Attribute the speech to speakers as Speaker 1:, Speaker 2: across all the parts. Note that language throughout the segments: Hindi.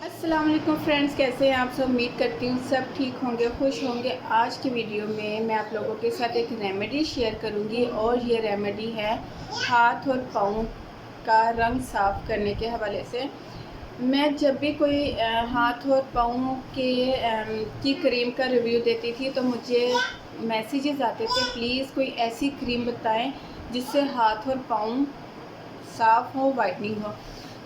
Speaker 1: अस्सलाम वालेकुम फ्रेंड्स, कैसे हैं आप सब। उम्मीद करती हूँ सब ठीक होंगे, खुश होंगे। आज की वीडियो में मैं आप लोगों के साथ एक रेमेडी शेयर करूँगी और ये रेमेडी है हाथ और पाँव का रंग साफ़ करने के हवाले से। मैं जब भी कोई हाथ और पाँव के की क्रीम का रिव्यू देती थी तो मुझे मैसेजेस आते थे, प्लीज़ कोई ऐसी क्रीम बताएं जिससे हाथ और पाँव साफ़ हो, वाइटनिंग हो।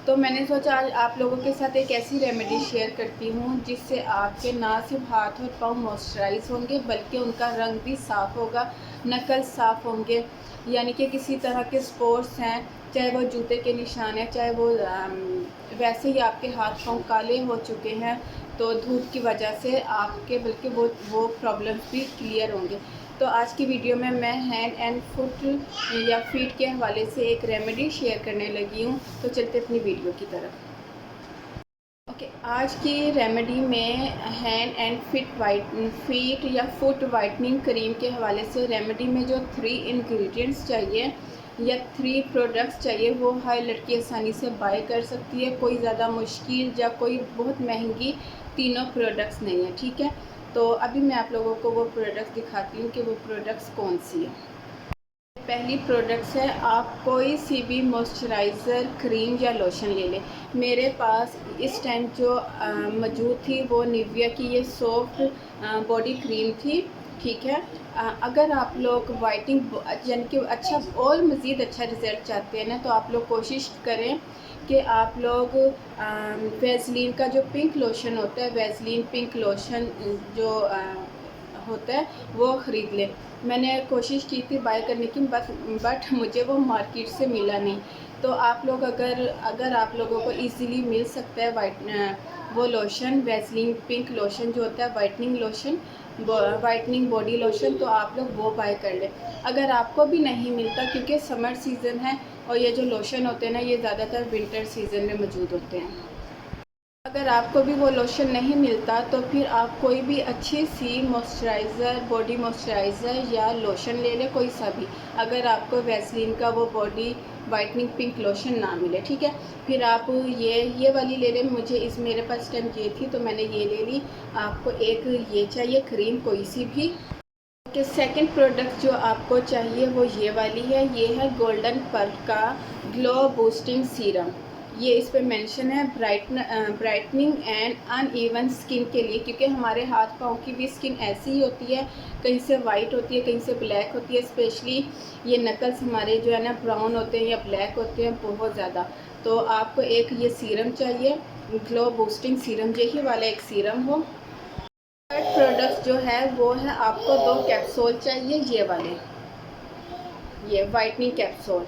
Speaker 1: तो मैंने सोचा आज आप लोगों के साथ एक ऐसी रेमेडी शेयर करती हूँ जिससे आपके ना सिर्फ हाथ और पाँव मॉइस्चराइज होंगे बल्कि उनका रंग भी साफ़ होगा, नकल साफ़ होंगे। यानी कि किसी तरह के स्पॉट्स हैं, चाहे वो जूते के निशान हैं, चाहे वो वैसे ही आपके हाथ पाँव काले हो चुके हैं तो धूप की वजह से आपके बल्कि वो प्रॉब्लम्स भी क्लियर होंगे। तो आज की वीडियो में मैं हैंड एंड फुट या फीट के हवाले से एक रेमेडी शेयर करने लगी हूँ। तो चलते अपनी वीडियो की तरफ। आज की रेमेडी में हैंड एंड फीट या फुट वाइटनिंग क्रीम के हवाले से रेमेडी में जो 3 इंग्रेडिएंट्स चाहिए या 3 प्रोडक्ट्स चाहिए वो हर लड़की आसानी से बाय कर सकती है। कोई ज़्यादा मुश्किल या कोई बहुत महंगी तीनों प्रोडक्ट्स नहीं है, ठीक है। तो अभी मैं आप लोगों को वो प्रोडक्ट्स दिखाती हूँ कि वो प्रोडक्ट्स कौन सी है। पहली प्रोडक्ट्स है, आप कोई सी भी मॉइस्चराइज़र क्रीम या लोशन ले लें। मेरे पास इस टाइम जो मौजूद थी वो निविया की ये सॉफ्ट बॉडी क्रीम थी, ठीक है। अगर आप लोग वाइटनिंग यानी कि अच्छा और मज़ीद अच्छा रिज़ल्ट चाहते हैं ना तो आप लोग कोशिश करें कि आप लोग वैसलीन का जो पिंक लोशन होता है, वैसलीन पिंक लोशन जो होता है वो ख़रीद लें। मैंने कोशिश की थी बाय करने की बट मुझे वो मार्केट से मिला नहीं। तो आप लोग अगर आप लोगों को इजीली मिल सकता है वो लोशन वैसलीन पिंक लोशन जो होता है whitening lotion, whitening body lotion, तो आप लोग वो बाय कर लें। अगर आपको भी नहीं मिलता, क्योंकि समर सीज़न है और ये जो लोशन होते हैं ना ये ज़्यादातर विंटर सीज़न में मौजूद होते हैं। अगर आपको भी वो लोशन नहीं मिलता तो फिर आप कोई भी अच्छी सी मॉइस्चराइज़र, बॉडी मॉइस्चराइज़र या लोशन ले लें, कोई सा भी। अगर आपको वैसलीन का वो बॉडी वाइटनिंग पिंक लोशन ना मिले, ठीक है, फिर आप ये वाली ले लें। मेरे पास टाइम ये थी तो मैंने ये ले ली। आपको एक ये चाहिए क्रीम कोई सी भी। कि सेकंड प्रोडक्ट जो आपको चाहिए वो ये वाली है। ये है गोल्डन पर्ल का ग्लो बूस्टिंग सीरम। ये इस पे मेंशन है ब्राइटनिंग एंड अनइवन स्किन के लिए, क्योंकि हमारे हाथ पाँव की भी स्किन ऐसी ही होती है, कहीं से वाइट होती है, कहीं से ब्लैक होती है। स्पेशली ये नकल्स हमारे जो है ना ब्राउन होते हैं या ब्लैक होते हैं बहुत ज़्यादा। तो आपको एक ये सीरम चाहिए, ग्लो बूस्टिंग सीरम, यही वाला एक सीरम हो। थर्ड प्रोडक्ट जो है वो है, आपको 2 कैप्सूल चाहिए, ये वाले, ये वाइटनिंग कैप्सूल,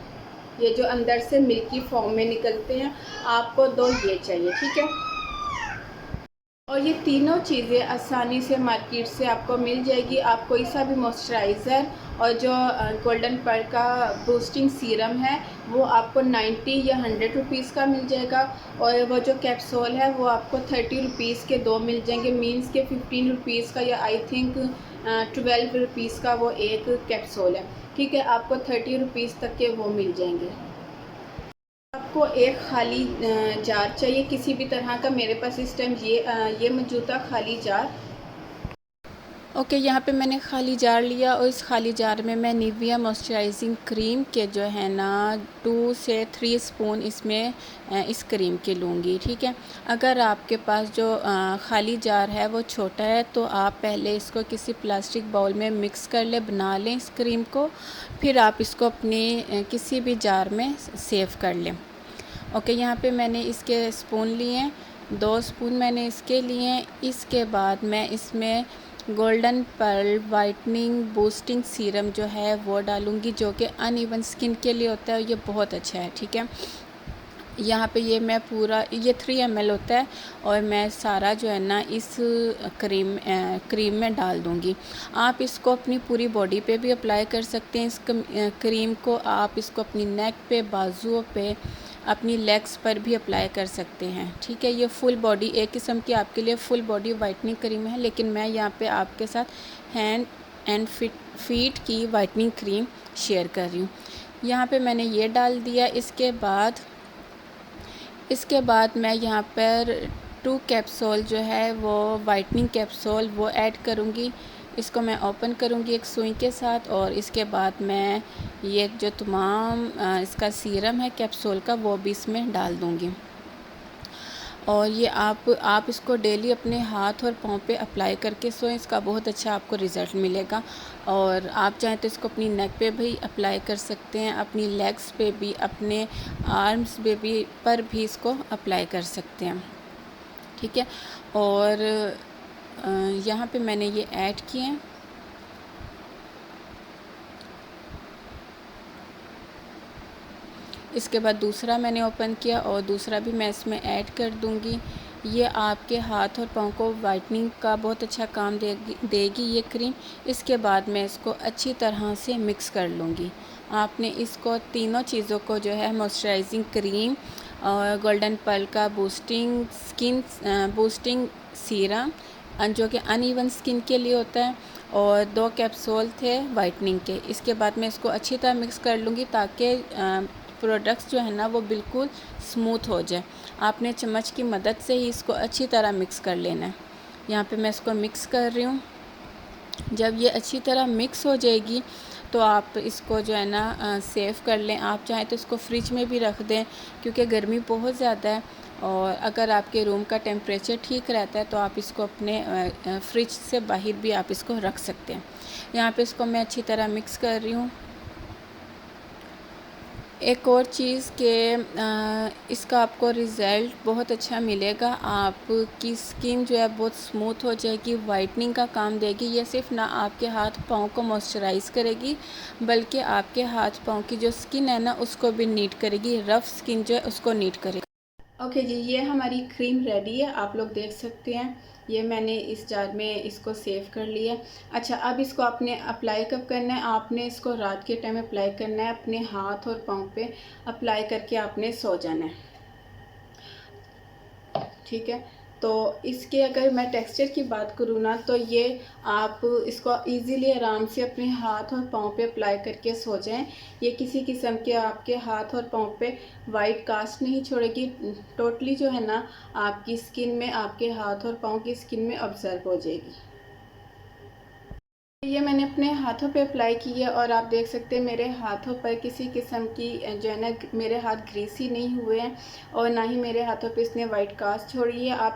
Speaker 1: ये जो अंदर से मिल्की फॉर्म में निकलते हैं, आपको 2 ये चाहिए, ठीक है। और ये तीनों चीज़ें आसानी से मार्केट से आपको मिल जाएगी। आप कोई सा भी मॉइस्चराइज़र और जो गोल्डन पर्ल का बूस्टिंग सीरम है वो आपको 90 या 100 रुपीज़ का मिल जाएगा। और वो जो कैप्सूल है वो आपको 30 रुपीज़ के 2 मिल जाएंगे, मीन्स के 15 रुपीज़ का या आई थिंक 12 रुपीज़ का वो एक कैप्सूल है, ठीक है। आपको 30 रुपीज़ तक के वो मिल जाएंगे। आपको एक खाली जार चाहिए किसी भी तरह का। मेरे पास इस टाइम ये मौजूद था खाली जार। ओके, यहाँ पे मैंने खाली जार लिया और इस खाली जार में मैं निविया मॉइस्चराइजिंग क्रीम के जो है ना 2 से 3 स्पून इसमें इस क्रीम के लूँगी, ठीक है। अगर आपके पास जो खाली जार है वो छोटा है तो आप पहले इसको किसी प्लास्टिक बाउल में मिक्स कर ले, बना लें इस क्रीम को, फिर आप इसको अपने किसी भी जार में सेव कर लें। ओके, यहाँ पे मैंने इसके स्पून लिए हैं, 2 स्पून मैंने इसके लिए हैं। इसके बाद मैं इसमें golden pearl whitening boosting serum जो है वो डालूँगी, जो कि अनइवन स्किन के लिए होता है, ये बहुत अच्छा है, ठीक है। यहाँ पे ये मैं पूरा ये 3 ml होता है और मैं सारा जो है ना इस क्रीम में डाल दूँगी। आप इसको अपनी पूरी बॉडी पे भी अप्लाई कर सकते हैं। इस क्रीम को आप इसको अपनी नेक पे, बाजुओं पे, अपनी लेग्स पर भी अप्लाई कर सकते हैं, ठीक है। ये फुल बॉडी एक किस्म की आपके लिए फुल बॉडी वाइटनिंग क्रीम है, लेकिन मैं यहाँ पे आपके साथ हैंड एंड फीट की वाइटनिंग क्रीम शेयर कर रही हूँ। यहाँ पे मैंने ये डाल दिया। इसके बाद मैं यहाँ पर 2 कैप्सूल जो है वो वाइटनिंग कैप्सूल वो ऐड करूँगी। इसको मैं ओपन करूँगी एक सुई के साथ और इसके बाद मैं ये जो तमाम इसका सीरम है कैप्सूल का वो भी इसमें डाल दूँगी। और ये आप इसको डेली अपने हाथ और पाँव पे अप्लाई करके सोएं, इसका बहुत अच्छा आपको रिज़ल्ट मिलेगा। और आप चाहें तो इसको अपनी नेक पे भी अप्लाई कर सकते हैं, अपनी लेग्स पे भी, अपने आर्म्स पे भी पर भी इसको अप्लाई कर सकते हैं, ठीक है। और यहाँ पे मैंने ये ऐड किए हैं। इसके बाद दूसरा मैंने ओपन किया और दूसरा भी मैं इसमें ऐड कर दूँगी। ये आपके हाथ और पाँव को वाइटनिंग का बहुत अच्छा काम देगी ये क्रीम। इसके बाद मैं इसको अच्छी तरह से मिक्स कर लूँगी। आपने इसको तीनों चीज़ों को जो है मॉइस्चराइजिंग क्रीम और गोल्डन पल का बूस्टिंग सीरम जो कि अनइवन स्किन के लिए होता है, और 2 कैप्सूल थे वाइटनिंग के। इसके बाद मैं इसको अच्छी तरह मिक्स कर लूँगी ताकि प्रोडक्ट्स जो है ना वो बिल्कुल स्मूथ हो जाए। आपने चम्मच की मदद से ही इसको अच्छी तरह मिक्स कर लेना है। यहाँ पे मैं इसको मिक्स कर रही हूँ। जब ये अच्छी तरह मिक्स हो जाएगी तो आप इसको जो है ना सेव कर लें। आप चाहें तो इसको फ्रिज में भी रख दें क्योंकि गर्मी बहुत ज़्यादा है, और अगर आपके रूम का टेम्परेचर ठीक रहता है तो आप इसको अपने फ्रिज से बाहर भी आप इसको रख सकते हैं। यहाँ पे इसको मैं अच्छी तरह मिक्स कर रही हूँ। एक और चीज़ कि इसका आपको रिज़ल्ट बहुत अच्छा मिलेगा। आपकी स्किन जो है बहुत स्मूथ हो जाएगी, वाइटनिंग का काम देगी। ये सिर्फ ना आपके हाथ पाँव को मॉइस्चराइज़ करेगी बल्कि आपके हाथ पाँव की जो स्किन है ना उसको भी नीट करेगी, रफ़ स्किन जो है उसको नीट करेगी। ओके जी, ये हमारी क्रीम रेडी है, आप लोग देख सकते हैं। ये मैंने इस जार में इसको सेव कर लिया। अच्छा, अब इसको आपने अप्लाई कब करना है? आपने इसको रात के टाइम अप्लाई करना है, अपने हाथ और पाँव पे अप्लाई करके आपने सो जाना है, ठीक है। तो इसके अगर मैं टेक्सचर की बात करूँ ना तो ये आप इसको इजीली आराम से अपने हाथ और पाँव पे अप्लाई करके सो जाएं। ये किसी किस्म के आपके हाथ और पाँव पे वाइट कास्ट नहीं छोड़ेगी, टोटली जो है ना आपकी स्किन में, आपके हाथ और पाँव की स्किन में ऑब्जर्व हो जाएगी। ये मैंने अपने हाथों पे अप्लाई की है और आप देख सकते हैं मेरे हाथों पर किसी किस्म की जो है ना, मेरे हाथ ग्रीसी नहीं हुए हैं और ना ही मेरे हाथों पे इसने वाइट कास्ट छोड़ी है। आप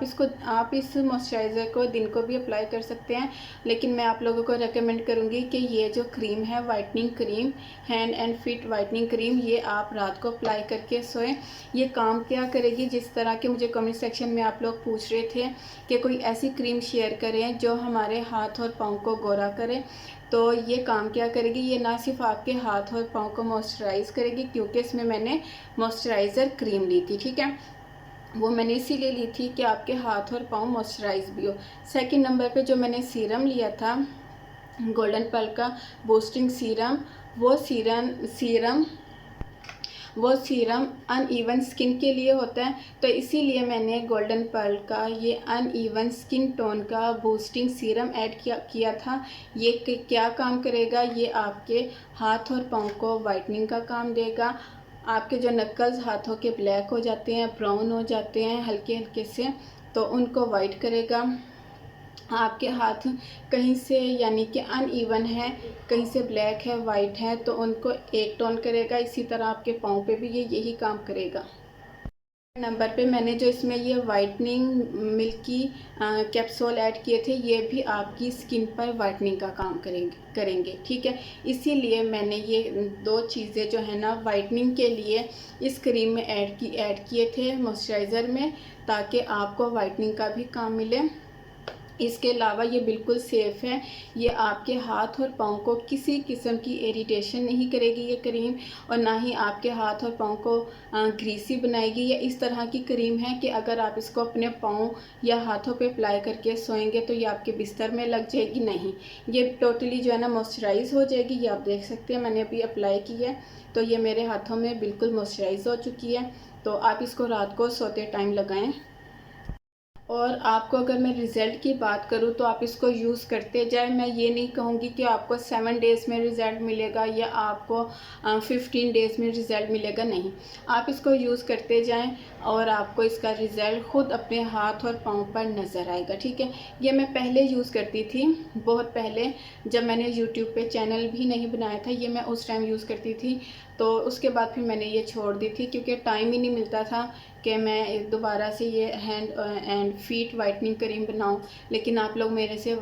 Speaker 1: इस मॉइस्चराइज़र को दिन को भी अप्लाई कर सकते हैं, लेकिन मैं आप लोगों को रेकमेंड करूँगी कि ये जो क्रीम है whitening cream, hand and feet whitening cream, ये आप रात को अप्लाई करके सोएं। ये काम क्या करेगी, जिस तरह के मुझे कमेंट सेक्शन में आप लोग पूछ रहे थे कि कोई ऐसी क्रीम शेयर करें जो हमारे हाथ और पाँव को गोरा करे, तो ये काम क्या करेगी, ये ना सिर्फ आपके हाथ और पाँव को मॉइस्चराइज़ करेगी, क्योंकि इसमें मैंने मॉइस्चराइज़र क्रीम ली थी, ठीक है। वो मैंने इसीलिए ली थी कि आपके हाथ और पाँव मॉइस्चराइज भी हो। सेकंड नंबर पे जो मैंने सीरम लिया था गोल्डन पल का बूस्टिंग सीरम, वो सीरम अनइवन स्किन के लिए होता है, तो इसीलिए मैंने गोल्डन पर्ल का ये अनइवन स्किन टोन का बूस्टिंग सीरम ऐड किया था। ये क्या काम करेगा, ये आपके हाथ और पाँव को वाइटनिंग का काम देगा। आपके जो नक्कल्स हाथों के ब्लैक हो जाते हैं, ब्राउन हो जाते हैं हल्के हल्के से, तो उनको वाइट करेगा। आपके हाथ कहीं से यानी कि अनइवन है, कहीं से ब्लैक है, वाइट है, तो उनको एक टोन करेगा। इसी तरह आपके पाँव पे भी ये यही काम करेगा। नंबर पे मैंने जो इसमें ये वाइटनिंग मिल्की कैप्सूल ऐड किए थे, ये भी आपकी स्किन पर वाइटनिंग का काम करेंगे, ठीक है। इसीलिए मैंने ये 2 चीज़ें जो है ना वाइटनिंग के लिए इस क्रीम में ऐड किए थे मॉइस्चराइज़र में, ताकि आपको वाइटनिंग का भी काम मिले। इसके अलावा ये बिल्कुल सेफ़ है। ये आपके हाथ और पाँव को किसी किस्म की इरिटेशन नहीं करेगी ये क्रीम, और ना ही आपके हाथ और पाँव को ग्रीसी बनाएगी। ये इस तरह की क्रीम है कि अगर आप इसको अपने पाँव या हाथों पे अप्लाई करके सोएंगे तो ये आपके बिस्तर में लग जाएगी नहीं, ये टोटली जो है ना मॉइस्चराइज़ हो जाएगी। ये आप देख सकते हैं मैंने अभी अप्लाई की है, तो ये मेरे हाथों में बिल्कुल मॉइस्चराइज़ हो चुकी है। तो आप इसको रात को सोते टाइम लगाएँ। और आपको अगर मैं रिज़ल्ट की बात करूँ तो आप इसको यूज़ करते जाएं। मैं ये नहीं कहूँगी कि आपको 7 डेज़ में रिज़ल्ट मिलेगा या आपको 15 डेज़ में रिज़ल्ट मिलेगा, नहीं। आप इसको यूज़ करते जाएं और आपको इसका रिज़ल्ट ख़ुद अपने हाथ और पाँव पर नज़र आएगा, ठीक है। ये मैं पहले यूज़ करती थी, बहुत पहले, जब मैंने यूट्यूब पे चैनल भी नहीं बनाया था, ये मैं उस टाइम यूज़ करती थी। तो उसके बाद फिर मैंने ये छोड़ दी थी क्योंकि टाइम ही नहीं मिलता था कि मैं दोबारा से ये hand and feet whitening cream बनाऊं। लेकिन आप लोग मेरे से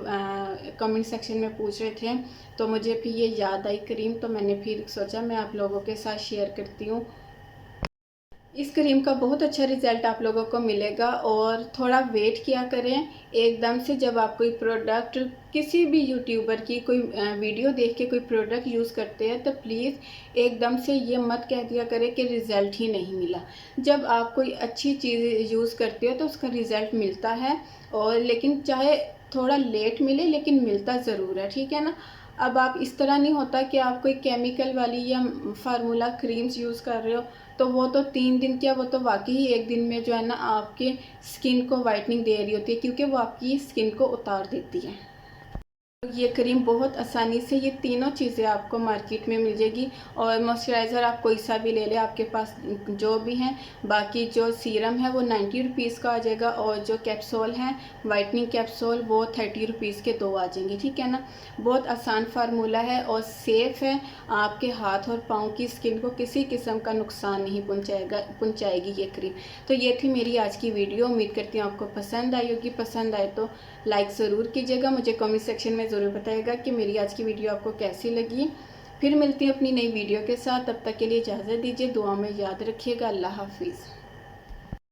Speaker 1: कमेंट सेक्शन में पूछ रहे थे तो मुझे फिर ये याद आई क्रीम, तो मैंने फिर सोचा मैं आप लोगों के साथ शेयर करती हूँ। इस क्रीम का बहुत अच्छा रिज़ल्ट आप लोगों को मिलेगा और थोड़ा वेट किया करें। एकदम से जब आप कोई प्रोडक्ट, किसी भी यूट्यूबर की कोई वीडियो देख के कोई प्रोडक्ट यूज़ करते हैं तो प्लीज़ एकदम से ये मत कह दिया करें कि रिज़ल्ट ही नहीं मिला। जब आप कोई अच्छी चीज़ यूज़ करते हो तो उसका रिज़ल्ट मिलता है, और लेकिन चाहे थोड़ा लेट मिले लेकिन मिलता ज़रूर है, ठीक है ना। अब आप इस तरह नहीं होता कि आप कोई केमिकल वाली या फार्मूला क्रीम्स यूज़ कर रहे हो तो वो तो 3 दिन क्या, वो तो वाकई ही एक दिन में जो है ना आपके स्किन को वाइटनिंग दे रही होती है, क्योंकि वो आपकी स्किन को उतार देती है। ये क्रीम बहुत आसानी से ये तीनों चीज़ें आपको मार्केट में मिल जाएगी। और मॉइस्चराइज़र आप कोई सा भी ले लें, आपके पास जो भी हैं। बाकी जो सीरम है वो 90 रुपीज़ का आ जाएगा, और जो कैप्सूल हैं वाइटनिंग कैप्सूल वो 30 रुपीज़ के 2 आ जाएंगे, ठीक है ना। बहुत आसान फार्मूला है और सेफ़ है, आपके हाथ और पाँव की स्किन को किसी किस्म का नुकसान नहीं पहुँचाएगी ये क्रीम। तो ये थी मेरी आज की वीडियो, उम्मीद करती हूँ आपको पसंद आई होगी। पसंद आए तो लाइक ज़रूर कीजिएगा, मुझे कमेंट सेक्शन में ज़रूर बताइएगा कि मेरी आज की वीडियो आपको कैसी लगी। फिर मिलती हूँ अपनी नई वीडियो के साथ, तब तक के लिए इजाज़त दीजिए, दुआ में याद रखिएगा। अल्लाह हाफिज़।